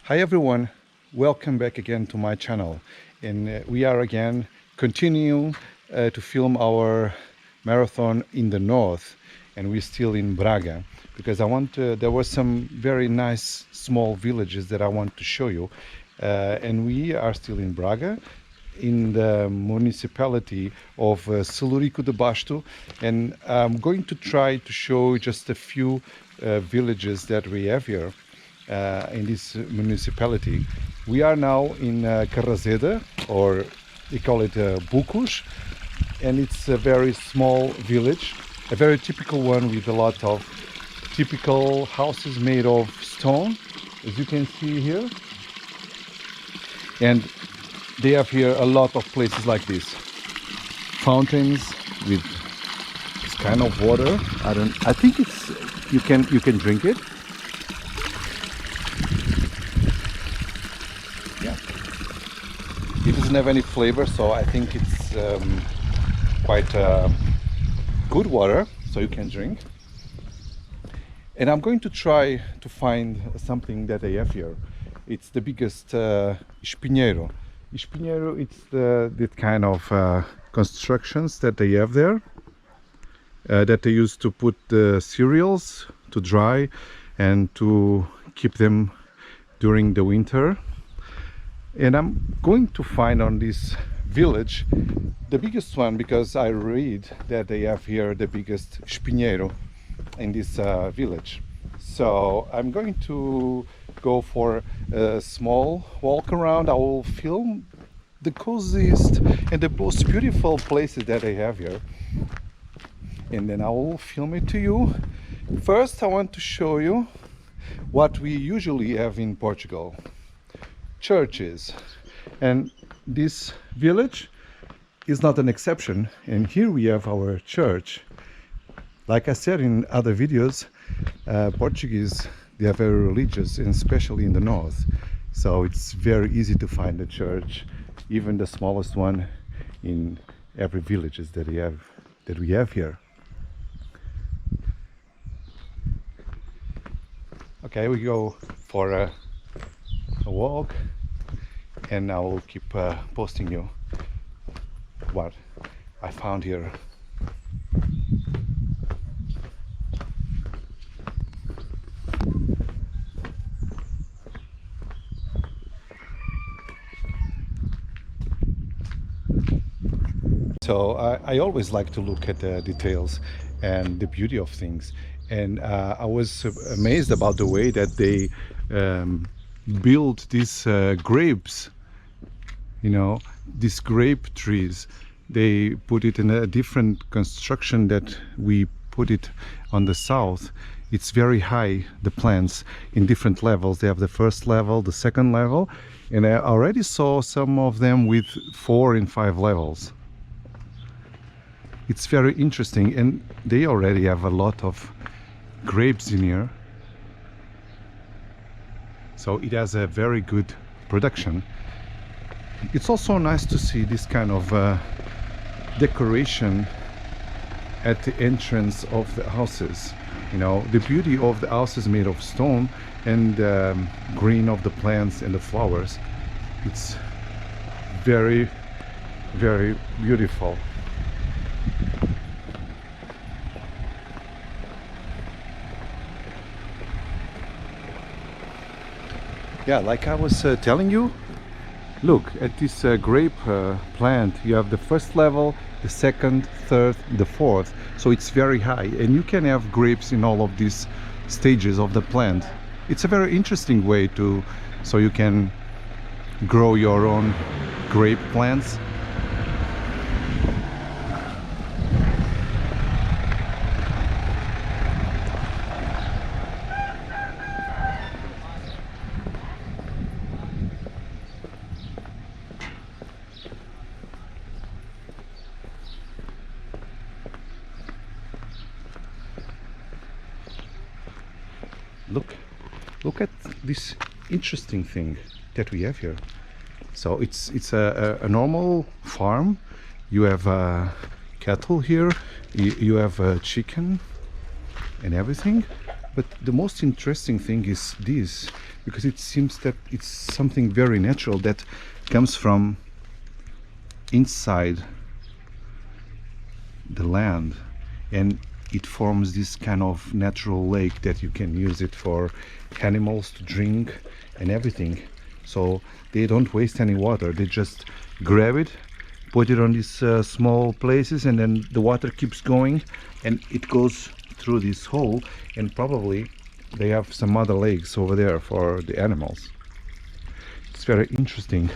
Hi everyone, welcome back again to my channel, and we are again continuing to film our marathon in the north, and we're still in Braga because there were some very nice small villages that I want to show you, and we are still in Braga in the municipality of Celurico de Basto, and I'm going to try to show just a few villages that we have here in this municipality. We are now in Carrazedo, or they call it Bucos, and it's a very small village, a very typical one with a lot of typical houses made of stone, as you can see here. And they have here a lot of places like this, fountains with this kind of water. I think it's you can drink it. Yeah, it doesn't have any flavor, so I think it's quite good water, so you can drink. And I'm going to try to find something that they have here. It's the biggest espinheiro. Espinheiro, it's the kind of constructions that they have there, that they use to put the cereals to dry and to keep them during the winter. And I'm going to find on this village the biggest one, because I read that they have here the biggest espinheiro in this village. So I'm going to go for a small walk around. I will film the coziest and the most beautiful places that I have here, and then I will film it to you. First, I want to show you what we usually have in Portugal: churches. And this village is not an exception, and here we have our church. Like I said in other videos, Portuguese, they are very religious, and especially in the north, so it's very easy to find a church, even the smallest one, in every villages that we have here. Okay, we go for a walk, and I will keep posting you what I found here. So I always like to look at the details and the beauty of things, and I was amazed about the way that they build these grapes, these grape trees. They put it in a different construction that we put it on the south. It's very high, the plants, in different levels. They have the first level, the second level, and I already saw some of them with 4 and 5 levels. It's very interesting, and they already have a lot of grapes in here, so it has a very good production. It's also nice to see this kind of decoration at the entrance of the houses. The beauty of the houses made of stone, and green of the plants and the flowers. It's very, very beautiful. Yeah, like I was telling you, look at this grape plant. You have the first level, the second, third, the fourth, so it's very high, and you can have grapes in all of these stages of the plant. It's a very interesting way so you can grow your own grape plants. Look at this interesting thing that we have here. So it's a normal farm. You have cattle here, you have chicken and everything, But the most interesting thing is this, because it seems that it's something very natural that comes from inside the land, and it forms this kind of natural lake that you can use it for animals to drink and everything. So they don't waste any water, they just grab it, put it on these small places, and then the water keeps going and it goes through this hole, and probably they have some other lakes over there for the animals. It's very interesting.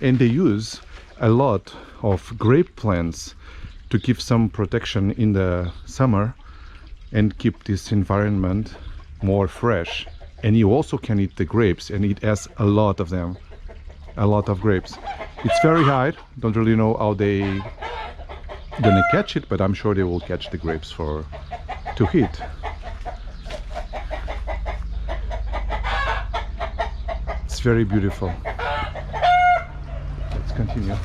And they use a lot of grape plants to give some protection in the summer and keep this environment more fresh. And you also can eat the grapes, and it has a lot of them, a lot of grapes. It's very high, don't really know how they gonna catch it, but I'm sure they will catch the grapes to eat. It's very beautiful. Let's continue.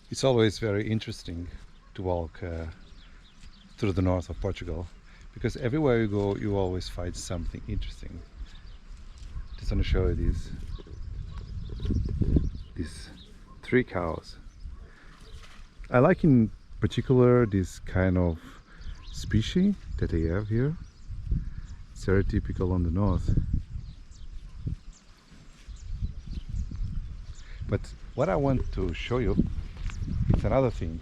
It's always very interesting to walk through the north of Portugal, because everywhere you go you always find something interesting. Just want to show you these 3 cows. I like in particular this kind of species that they have here. It's very typical on the north. But what I want to show you is another thing.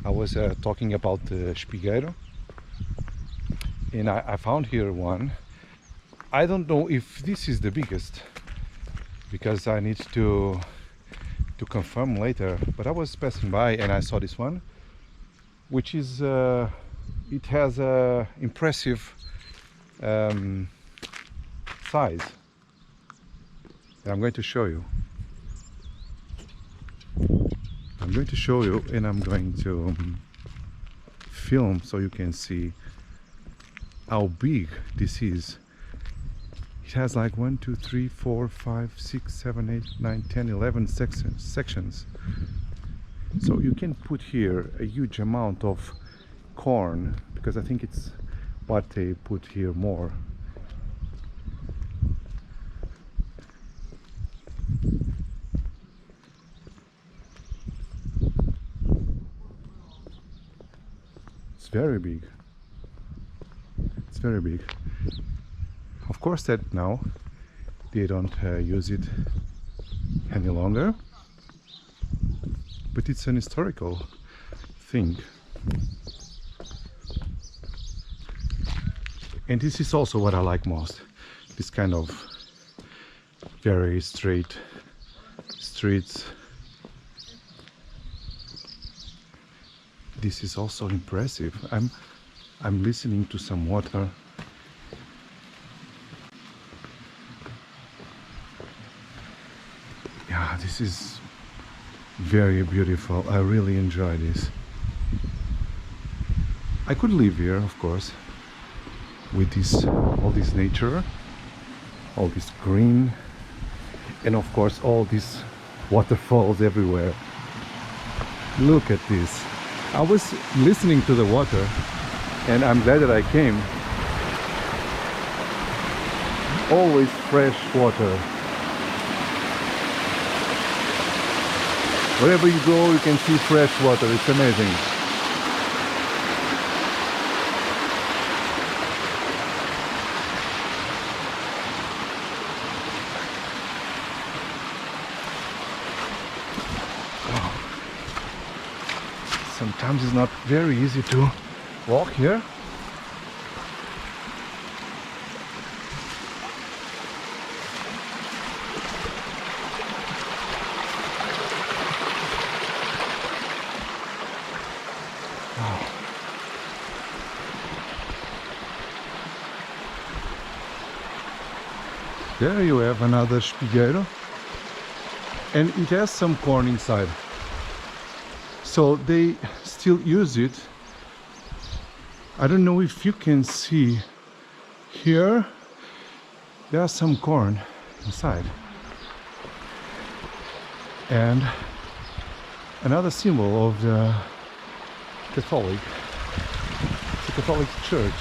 I was talking about the espigueiro, and I found here one. I don't know if this is the biggest, because I need to confirm later, but I was passing by and I saw this one, which is it has a impressive size, and I'm going to show you. I'm going to show you, and I'm going to film so you can see how big this is. It has like 1, 2, 3, 4, 5, 6, 7, 8, 9, 10, 11 sections. So you can put here a huge amount of corn, because I think it's what they put here more. It's very big. It's very big. Of course that now they don't use it any longer, but it's an historical thing. And this is also what I like most, this kind of very straight streets. This is also impressive. I'm listening to some water. Yeah, this is very beautiful. I really enjoy this. I could live here, of course, with this, all this nature, all this green, and of course all these waterfalls everywhere. Look at this. I was listening to the water, and I'm glad that I came. Always fresh water. Wherever you go, you can see fresh water. It's amazing. Sometimes it's not very easy to walk here. There you have another espigueiro, and it has some corn inside. So they still use it. I don't know if you can see here, there are some corn inside. And another symbol of the Catholic Church.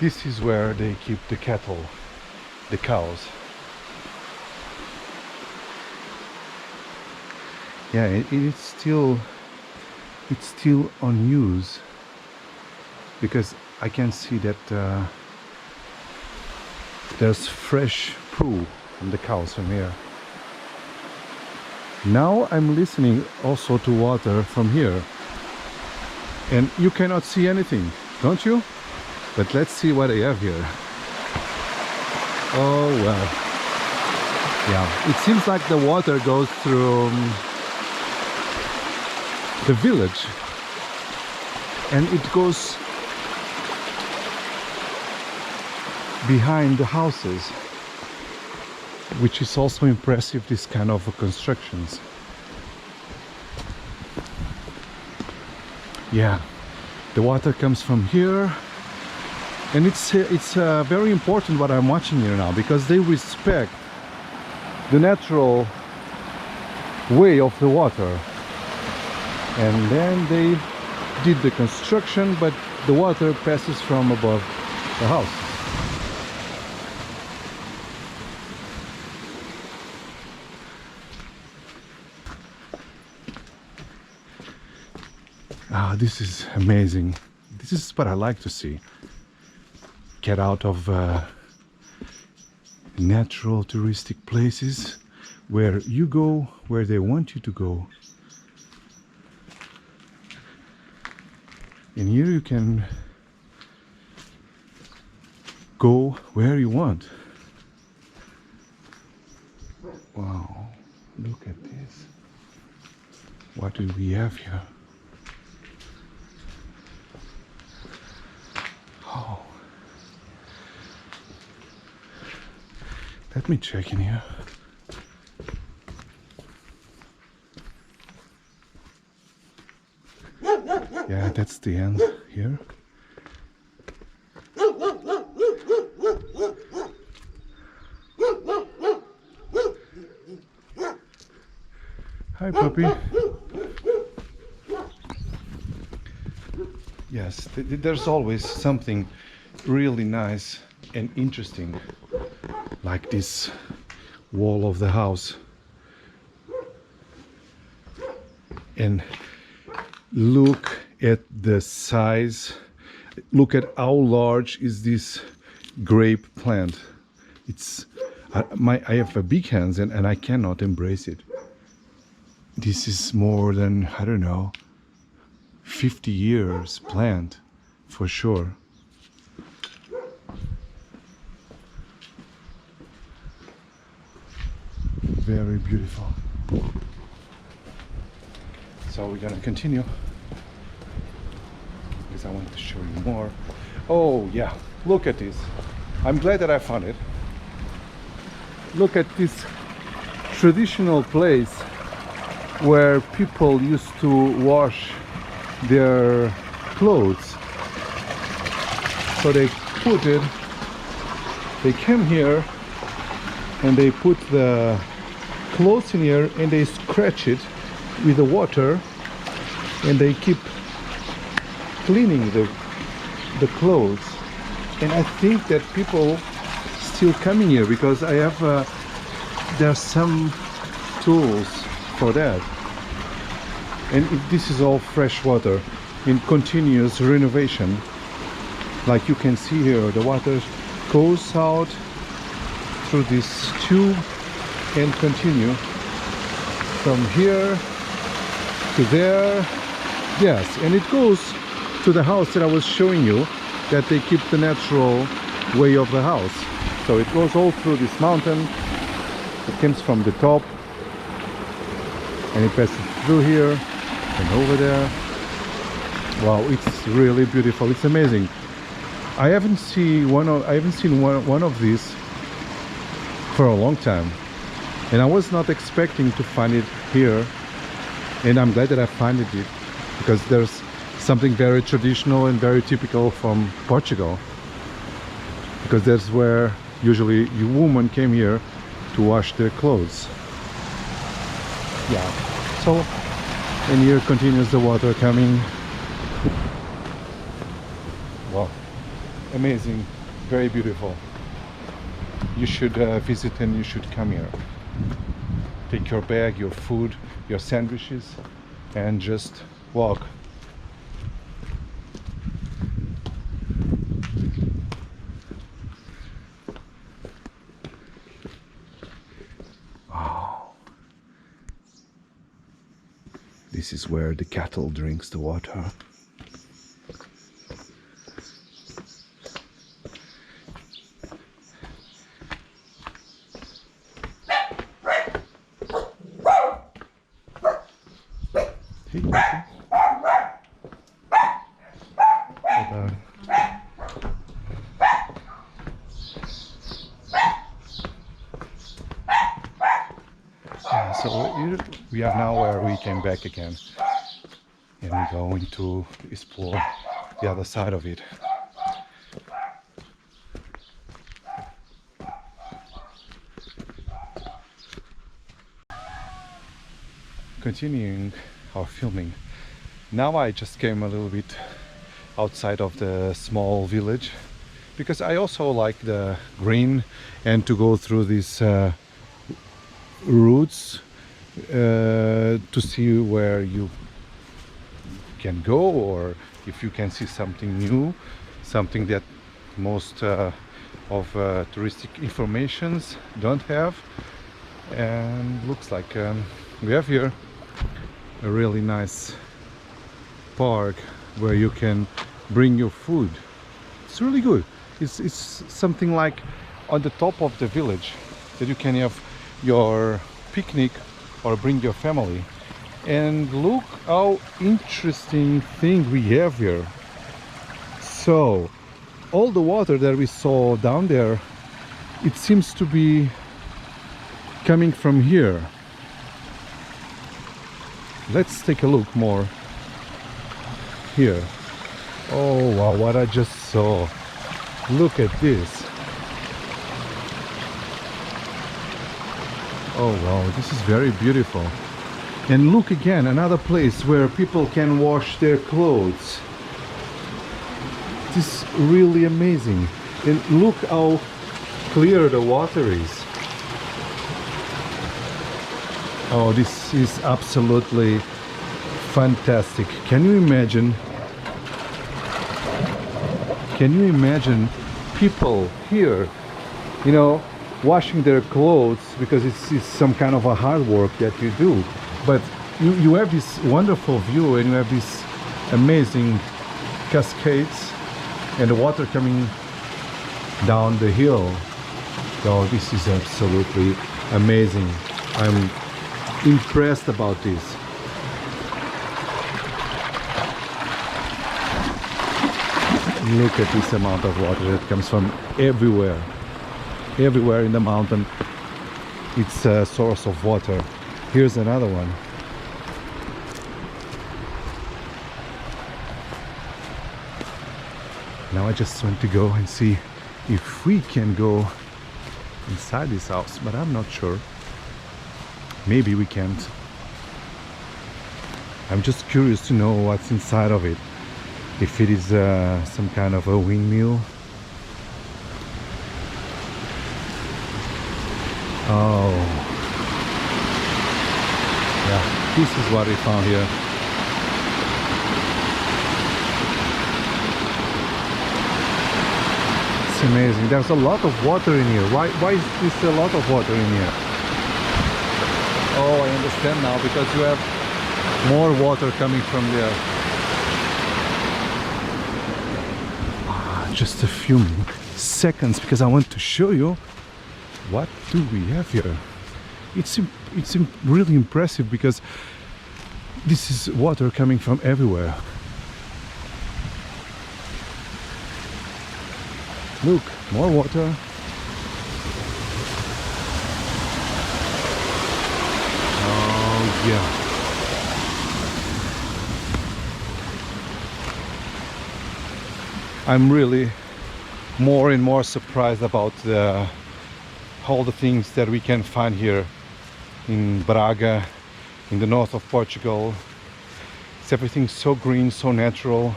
This is where they keep the cattle, the cows. Yeah, it's still on use, because I can see that there's fresh poo from the cows from here. Now I'm listening also to water from here, and you cannot see anything, don't you? But let's see what I have here. Oh well. Yeah, it seems like the water goes through the village, and it goes behind the houses, which is also impressive, this kind of constructions. Yeah, the water comes from here, and it's very important what I'm watching here now, because they respect the natural way of the water. And then they did the construction, but the water passes from above the house. Ah, this is amazing. This is what I like to see. Get out of natural touristic places where you go where they want you to go. And here you can go where you want. Wow, look at this. What do we have here? Oh. Let me check in here. Yeah, that's the end here. Hi, puppy. Yes, there's always something really nice and interesting, like this wall of the house. And look at the size, look at how large is this grape plant. It's I have a big hands and I cannot embrace it. This is more than, I don't know, 50 years plant for sure. Very beautiful. So we're gonna continue, because I want to show you more. Oh yeah, look at this. I'm glad that I found it. Look at this traditional place where people used to wash their clothes. So they came here and they put the clothes in here and they scratch it with the water, and they keep cleaning the clothes. And I think that people still coming here, because I have there's some tools for that. And this is all fresh water in continuous renovation. Like you can see here, the water goes out through this tube and continue from here to there. Yes, and it goes to the house that I was showing you, that they keep the natural way of the house. So it goes all through this mountain. It comes from the top and it passes through here and over there. Wow, it's really beautiful. It's amazing. I haven't seen one of these for a long time, and I was not expecting to find it here. And I'm glad that I found it, because there's something very traditional and very typical from Portugal, because that's where usually you women came here to wash their clothes. Yeah, so, and here continues the water coming. Wow, amazing, very beautiful. You should visit and you should come here. Take your bag, your food, your sandwiches, and just walk. Wow. This is where the cattle drinks the water. So we are now where we came back again, and we're going to explore the other side of it. Continuing our filming. Now I just came a little bit outside of the small village because I also like the green and to go through these routes to see where you can go, or if you can see something new, something that most of touristic informations don't have. And looks like we have here a really nice park where you can bring your food. It's really good. It's something like on the top of the village that you can have your picnic or bring your family. And look how interesting thing we have here. So all the water that we saw down there, it seems to be coming from here. Let's take a look more here. Oh wow, what I just saw. Look at this. Oh wow, this is very beautiful. And look again, another place where people can wash their clothes. This is really amazing. And look how clear the water is. Oh, this is absolutely fantastic. Can you imagine? Can you imagine people here, you know, washing their clothes, because it's some kind of a hard work that you do, but you have this wonderful view and you have these amazing cascades and the water coming down the hill. So this is absolutely amazing. I'm impressed about this. Look at this amount of water that comes from everywhere. Everywhere in the mountain, it's a source of water. Here's another one. Now I just want to go and see if we can go inside this house, but I'm not sure. Maybe we can't. I'm just curious to know what's inside of it. If it is some kind of a windmill. Oh, yeah, this is what we found here. It's amazing. There's a lot of water in here. Why is this a lot of water in here? Oh, I understand now, because you have more water coming from there. Just a few seconds, because I want to show you what do we have here. It's really impressive, because this is water coming from everywhere. Look, more water. Oh yeah. I'm really more and more surprised about all the things that we can find here in Braga, in the north of Portugal. It's everything so green, so natural.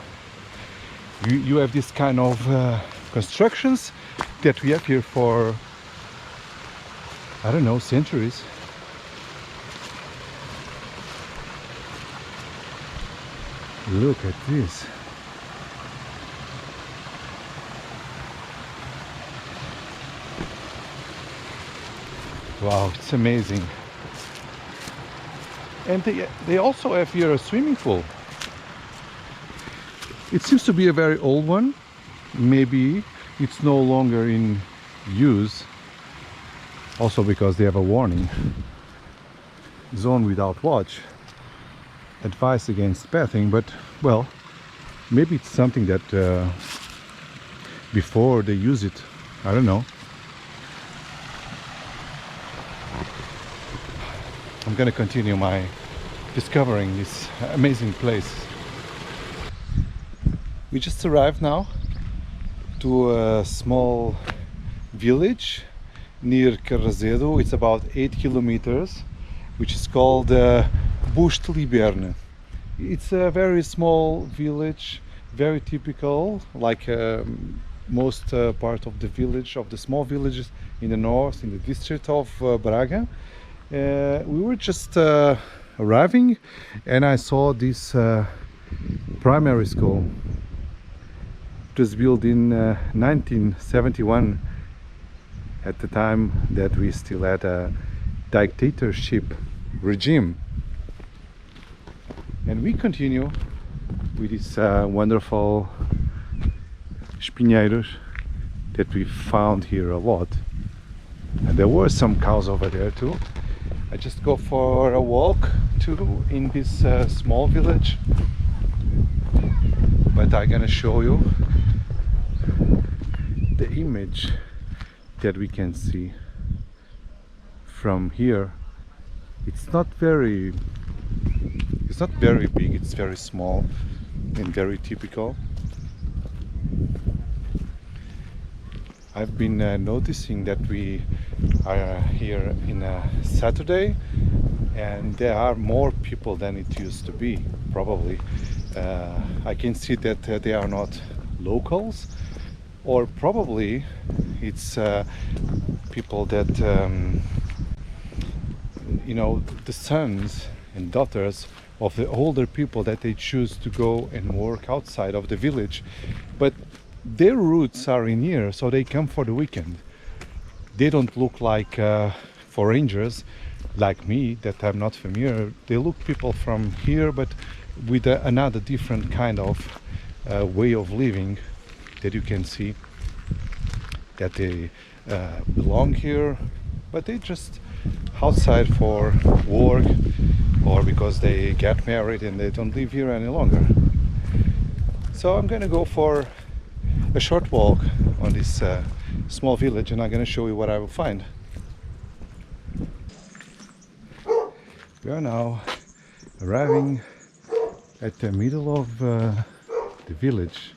You have this kind of constructions that we have here for, I don't know, centuries. Look at this. Wow, it's amazing. And they also have here a swimming pool. It seems to be a very old one. Maybe it's no longer in use. Also because they have a warning. Zone without watch. Advice against bathing, but well, maybe it's something that before they use it, I don't know. I'm gonna continue my discovering this amazing place. We just arrived now to a small village near Carrazedo. It's about 8 kilometers, which is called Busteliberne. It's a very small village, very typical, like most part of the village, of the small villages in the north, in the district of Braga. We were just arriving and I saw this primary school. It was built in 1971, at the time that we still had a dictatorship regime. And we continue with these wonderful espinheiros that we found here a lot. And there were some cows over there too. I just go for a walk too in this small village. But I'm gonna show you the image that we can see from here. It's not very big, it's very small and very typical. I've been noticing that we are here in a Saturday and there are more people than it used to be, probably. I can see that they are not locals, or probably it's people that you know, the sons and daughters of the older people that they choose to go and work outside of the village, but their roots are in here, so they come for the weekend. They don't look like foreigners like me, that I'm not familiar. They look people from here, but with another different kind of way of living that you can see that they belong here, but they just outside for work or because they get married and they don't live here any longer. So I'm gonna go for a short walk on this small village and I'm gonna show you what I will find. We are now arriving at the middle of the village,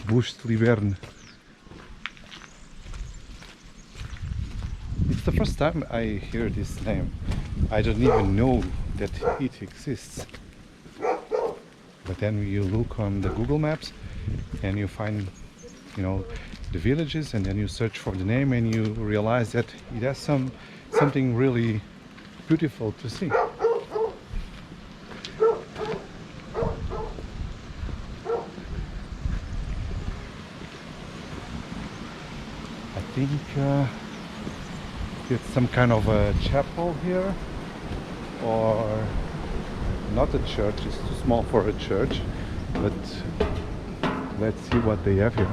Busteliberne. It's the first time I hear this name. I don't even know that it exists. But then you look on the Google Maps and you find, you know, the villages, and then you search for the name and you realize that it has something really beautiful to see. I think it's some kind of a chapel here, or not a church, it's too small for a church, but let's see what they have here.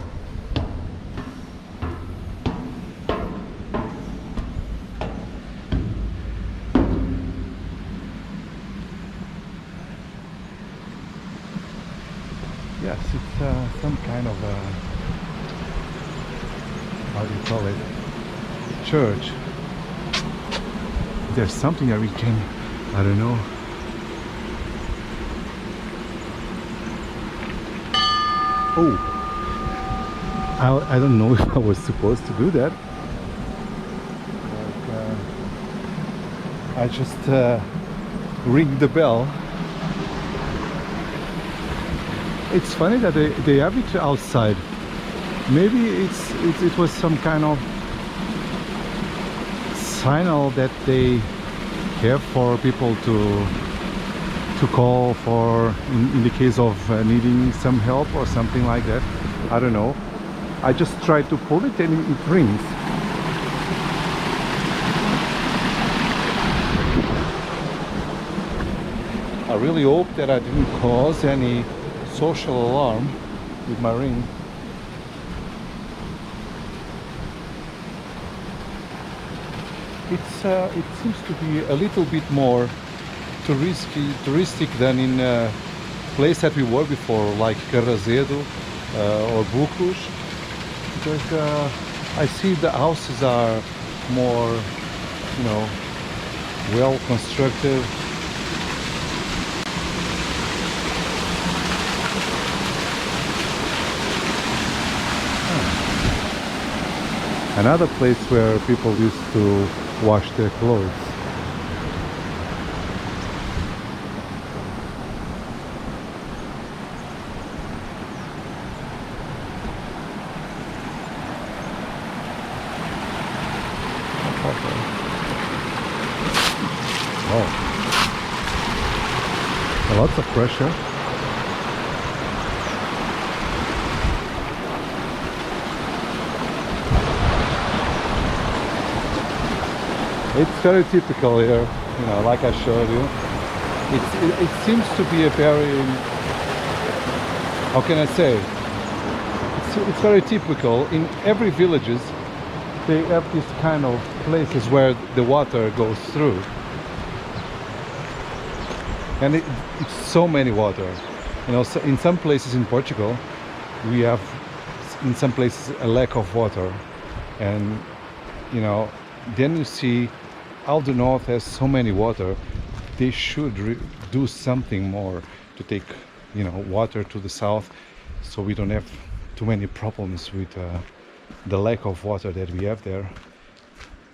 Yes, it's some kind of a, how do you call it, church. There's something that we can, I don't know. Oh, I don't know if I was supposed to do that. But, I just ring the bell. It's funny that they have it outside. Maybe it was some kind of signal that they have for people to call for in the case of needing some help or something like that. I don't know. I just tried to pull it and it rings. I really hope that I didn't cause any social alarm with my ring. It seems to be a little bit more touristic than in a place that we were before, like Carrazedo or Bucos, because I see the houses are more, you know, well constructed. Another place where people used to wash their clothes. Oh, lots of pressure. It's very typical here, you know, like I showed you. It seems to be a very, how can I say? It's very typical. In every villages, they have this kind of places where the water goes through. And it's so many water. You know, so in some places in Portugal, we have, in some places, a lack of water. And, you know, then you see how the north has so many water. They should do something more to take, you know, water to the south, so we don't have too many problems with the lack of water that we have there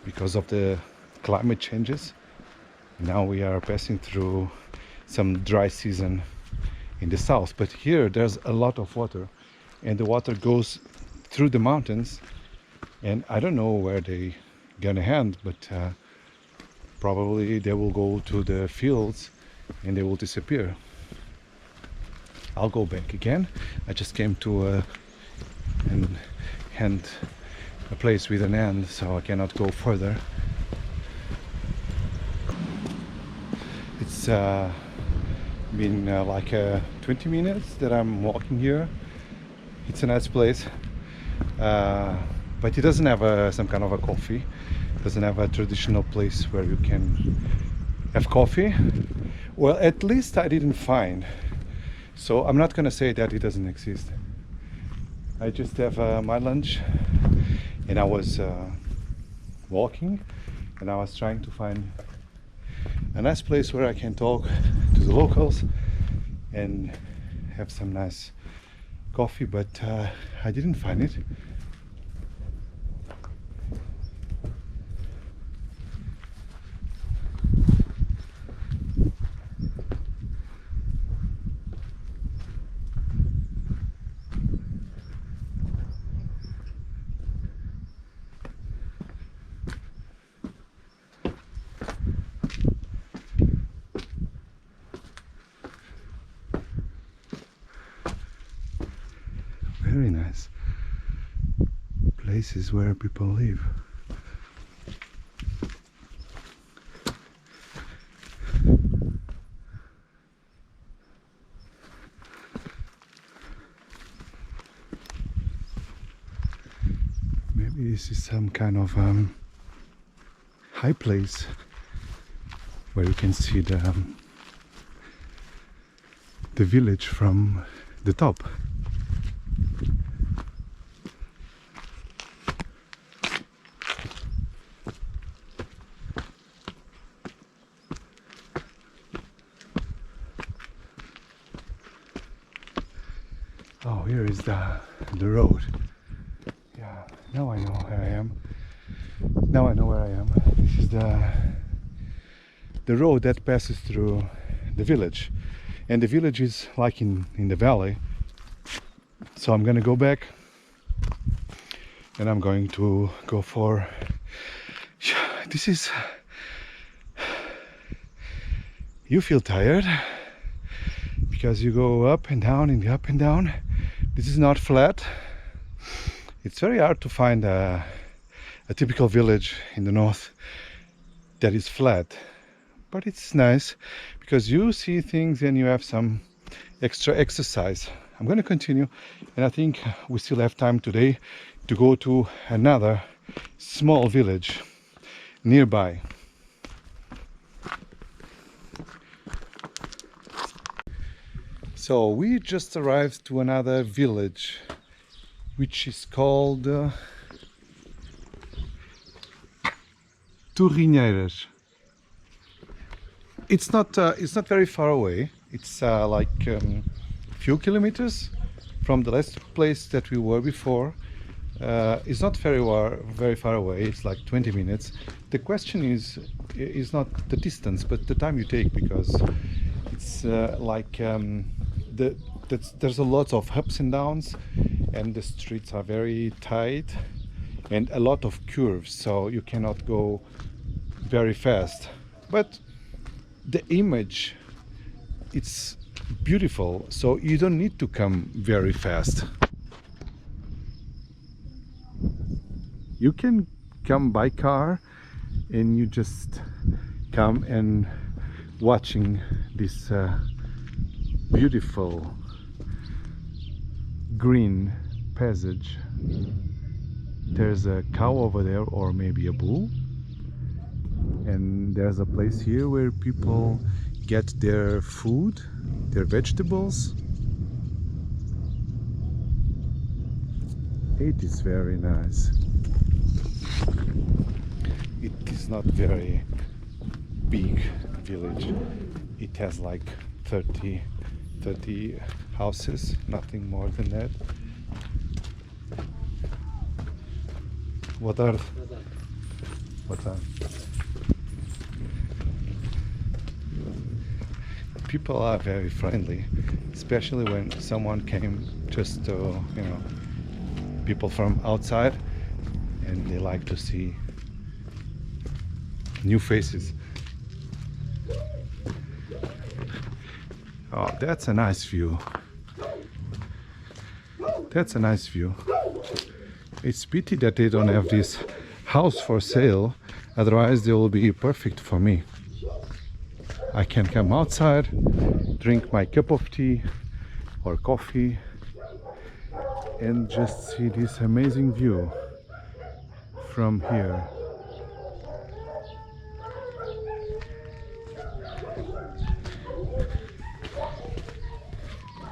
because of the climate changes. Now we are passing through some dry season in the south, but here there's a lot of water, and the water goes through the mountains, and I don't know where they gonna end, but probably they will go to the fields and they will disappear. I'll go back again. I just came to a place with an end, so I cannot go further. It's been like 20 minutes that I'm walking here. It's a nice place, but it doesn't have some kind of a coffee. It doesn't have a traditional place where you can have coffee. Well, at least I didn't find. So I'm not gonna say that it doesn't exist. I just have my lunch, and I was walking, and I was trying to find a nice place where I can talk to the locals and have some nice coffee, but I didn't find it. Very nice places where people live. Maybe this is some kind of high place where you can see the village from the top. Oh, here is the road. Yeah, now I know where I am. Now I know where I am. This is the road that passes through the village. And the village is like in the valley. So I'm gonna go back and I'm going to go for this is you feel tired because you go up and down and up and down. This is not flat. It's very hard to find a typical village in the north that is flat, but it's nice because you see things and you have some extra exercise. I'm going to continue, and I think we still have time today to go to another small village nearby. So we just arrived to another village which is called Torrinheiras. It's not very far away. It's like few kilometers from the last place that we were before. It's not very far away. It's like 20 minutes. The question is not the distance, but the time you take, because it's there's a lot of ups and downs, and the streets are very tight and a lot of curves, so you cannot go very fast. But the image, it's beautiful, so you don't need to come very fast. You can come by car and you just come and watching this beautiful green passage. There's a cow over there, or maybe a bull, and there's a place here where people get their food, their vegetables. It is very nice. It is not very big village. It has like 30 houses, nothing more than that. What are people are very friendly, especially when someone came just to, you know, people from outside, and they like to see new faces. Oh, that's a nice view. That's a nice view. It's pity that they don't have this house for sale, otherwise they will be perfect for me. I can come outside, drink my cup of tea or coffee, and just see this amazing view from here.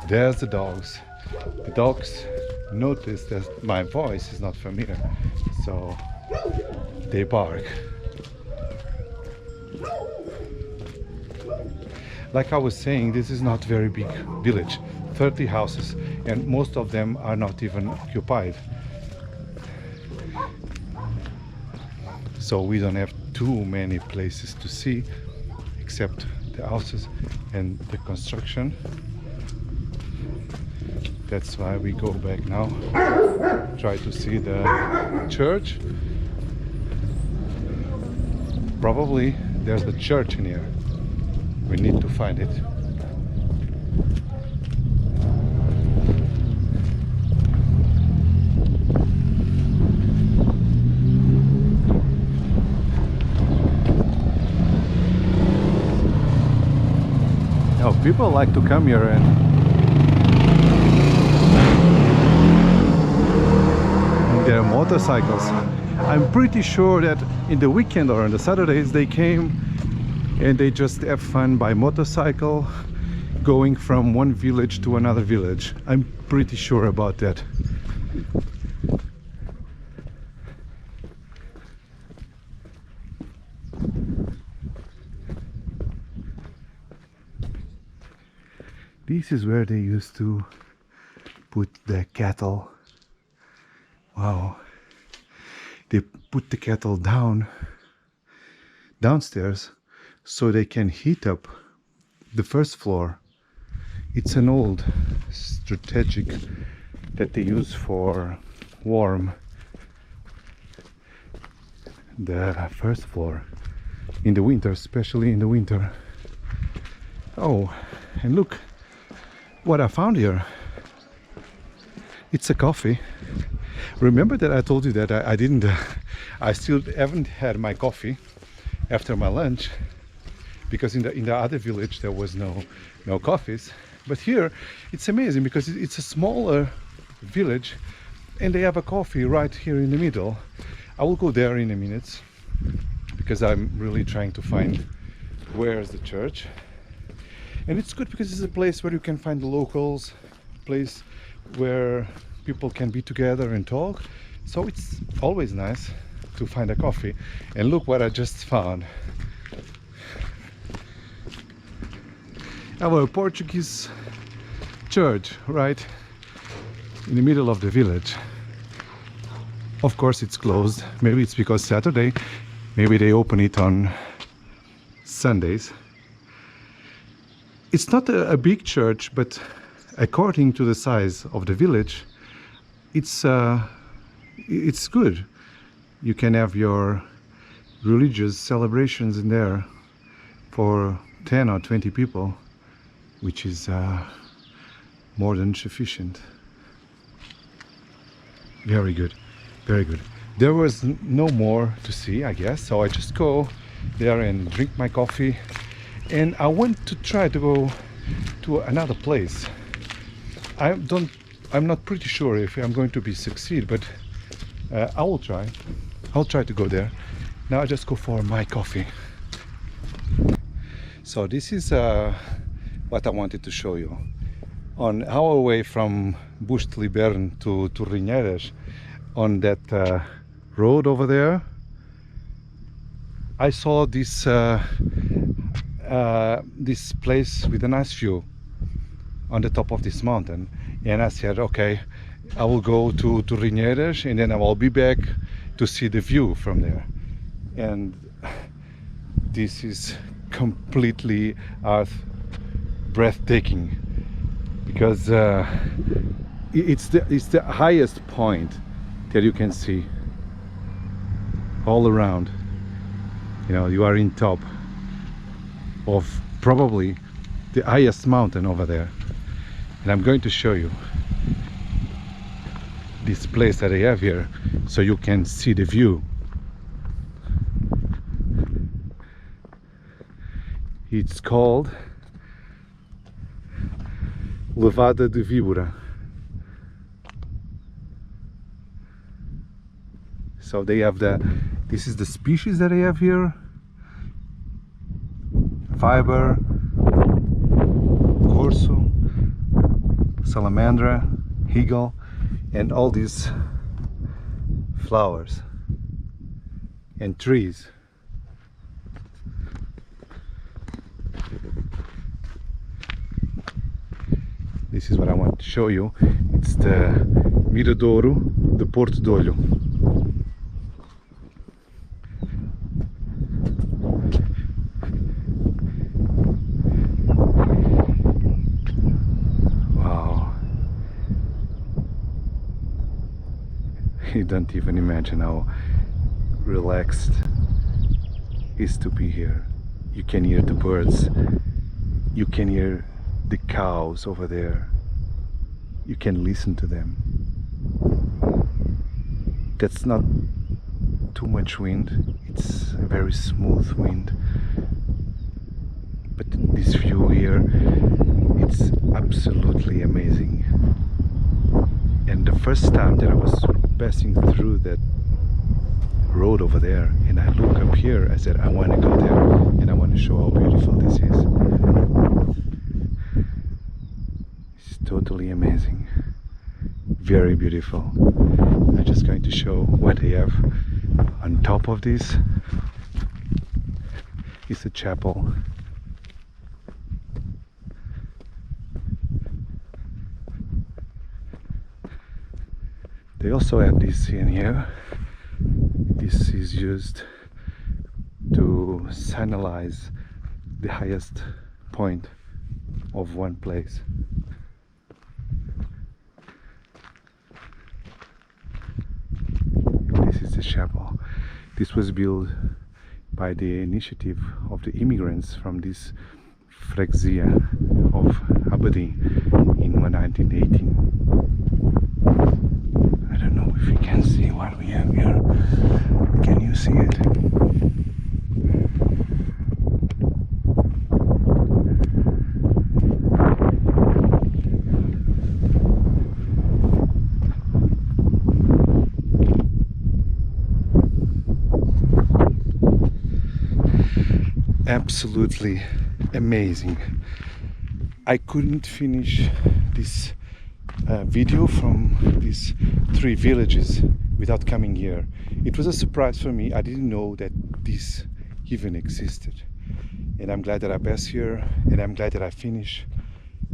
There's the dogs. The dogs notice that my voice is not familiar, so they bark. Like I was saying, this is not very big village, 30 houses, and most of them are not even occupied. So we don't have too many places to see, except the houses and the construction. That's why we go back now, try to see the church. Probably there's a church in here. We need to find it. Now, people like to come here and their motorcycles. I'm pretty sure that in the weekend or on the Saturdays they came and they just have fun by motorcycle, going from one village to another village. I'm pretty sure about that. This is where they used to put the cattle. Wow. They put the cattle downstairs so they can heat up the first floor. It's an old strategic that they use for warm. The first floor in the winter, especially in the winter. Oh, and look what I found here. It's a coffee. Remember that I told you that I didn't I still haven't had my coffee after my lunch, because in the other village there was no coffees. But here it's amazing because it's a smaller village and they have a coffee right here in the middle. I will go there in a minute because I'm really trying to find where's the church. And it's good because it's a place where you can find the locals, place where people can be together and talk. So it's always nice to find a coffee. And look what I just found. Our Portuguese church right in the middle of the village. Of course it's closed. Maybe it's because Saturday, maybe they open it on Sundays. It's not a big church, but according to the size of the village, it's good. You can have your religious celebrations in there for 10 or 20 people, which is more than sufficient. Very good, very good. There was no more to see, I guess, so I just go there and drink my coffee. And I want to try to go to another place. I'm not pretty sure if I'm going to be succeed, but I will try. I'll try to go there. Now I just go for my coffee. So this is what I wanted to show you. On our way from Busteliberne to Torrinheiras, on that road over there, I saw this this place with a nice view on the top of this mountain, and I said, okay, I will go to Torrinheiras and then I will be back to see the view from there. And this is completely breathtaking because it's the highest point that you can see all around. You know, you are in top of probably the highest mountain over there, and I'm going to show you this place that I have here so you can see the view. It's called Levada de Víbora. So they have this is the species that I have here: fiber, corso, salamandra, eagle, and all these flowers and trees. This is what I want to show you. It's the Miradouro, the Porto de Olho. You don't even imagine how relaxed it is to be here. You can hear the birds, you can hear the cows over there, you can listen to them. That's not too much wind, it's a very smooth wind. But this view here, it's absolutely amazing. And the first time that I was passing through that road over there and I look up here, I said, I want to go there and I want to show how beautiful this is. It's totally amazing, very beautiful. I'm just going to show what they have on top of this. It's a chapel. They also have this in here. This is used to signalize the highest point of one place. the chapel. This was built by the initiative of the immigrants from this freguesia of Aberdeen in 1918. I don't know if you can see what we have here. Can you see it? Absolutely amazing. I couldn't finish this video from these 3 villages without coming here. It was a surprise for me. I didn't know that this even existed, and I'm glad that I passed here, and I'm glad that I finished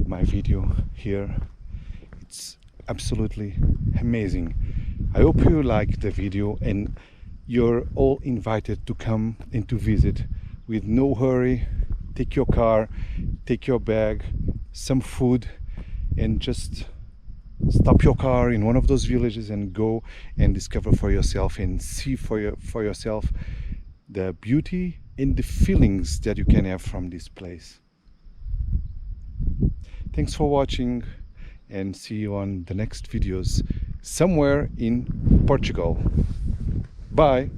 my video here. It's absolutely amazing. I hope you liked the video, and you're all invited to come and to visit with no hurry. Take your car, take your bag, some food, and just stop your car in one of those villages and go and discover for yourself and see for yourself the beauty and the feelings that you can have from this place. Thanks for watching, and see you on the next videos somewhere in Portugal. Bye.